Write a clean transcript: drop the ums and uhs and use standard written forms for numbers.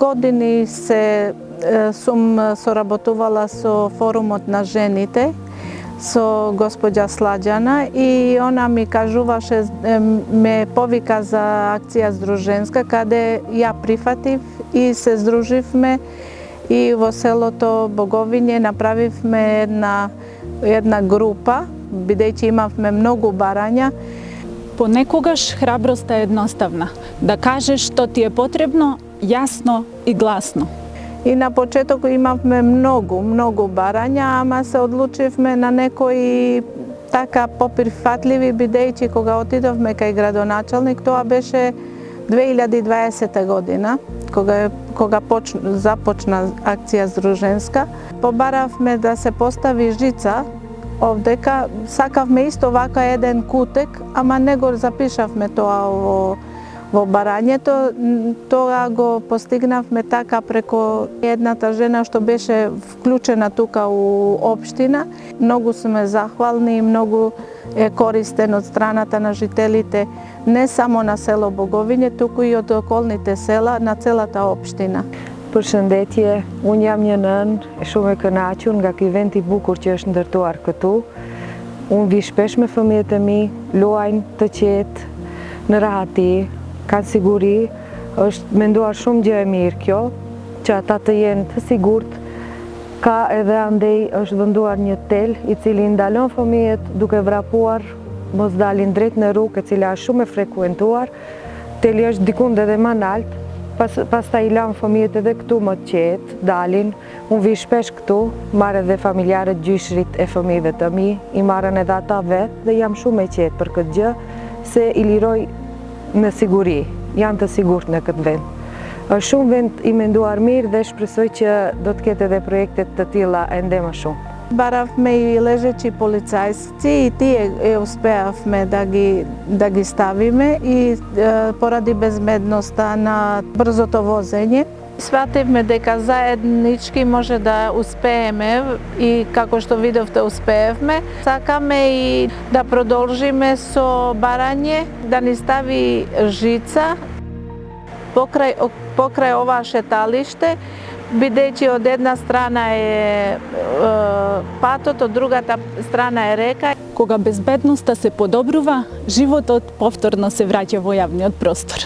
години сум соработувала со форумот на жените, со госпоѓа Сладјана, и она ми кажуваше, ме повика за акција Здруженска, каде ја прифатив и се здруживме и во селото Боговиње направивме една група, бидејќи имавме многу барања. Понекогаш храброста е едноставна, да кажеш што ти е потребно, јасно и гласно. И на почеток имавме многу барања, ама се одлучивме на некои така поприфатливи, бидејќи кога отидовме кај градоначалник, тоа беше 2020 година, кога започна акција Здруженска. Побаравме да се постави жица овдека, сакавме исто вака еден кутек, ама не го запишавме тоа во барањето. Тоа го постигнавме така преку едната жена што беше вклучена тука у општина. Многу сме захвални и многу е користен од страната на жителите, не само на село Боговиње, туку и од околните села на целата општина. Përshëndetje, unë jam një nën, shumë e kënaqur nga ky vend i bukur që është ndërtuar këtu. Unë vi shpesh me fëmijët e mi, luajnë të qetë, në rahati, kanë siguri. Është menduar shumë gjë e mirë kjo, që ata të jenë të sigurt. Ka edhe andej është venduar një tel i cili ndalon fëmijët duke vrapuar, mos dalin drejt në rrugë, e cila është shumë e frekuentuar. Teli është dikund edhe më lart. Pastaj i lanë fëmijët edhe këtu më të qetë, dalin. Unë vi shpesh këtu, marrë edhe familjarët gjyshrit e fëmijëve të mi, i marrën edhe ata vetë dhe jam shumë e qetë për këtë gjë, se i liroj në siguri, janë të sigurt në këtë vend. Është shumë vend i menduar mirë dhe shpresoj që do të ketë edhe projektet të tilla ende më shumë. Баравме и лежачи полицајци и тие успеавме да ги ставиме и поради безбедноста на брзото возење. Свативме дека заеднички може да успееме и како што видовте успеевме. Сакаме и да продолжиме со барање, да ни стави жица покрај ова шеталиште, бидејќи од една страна е патот, од другата страна е река. Кога безбедноста се подобрува, животот повторно се враќа во јавниот простор.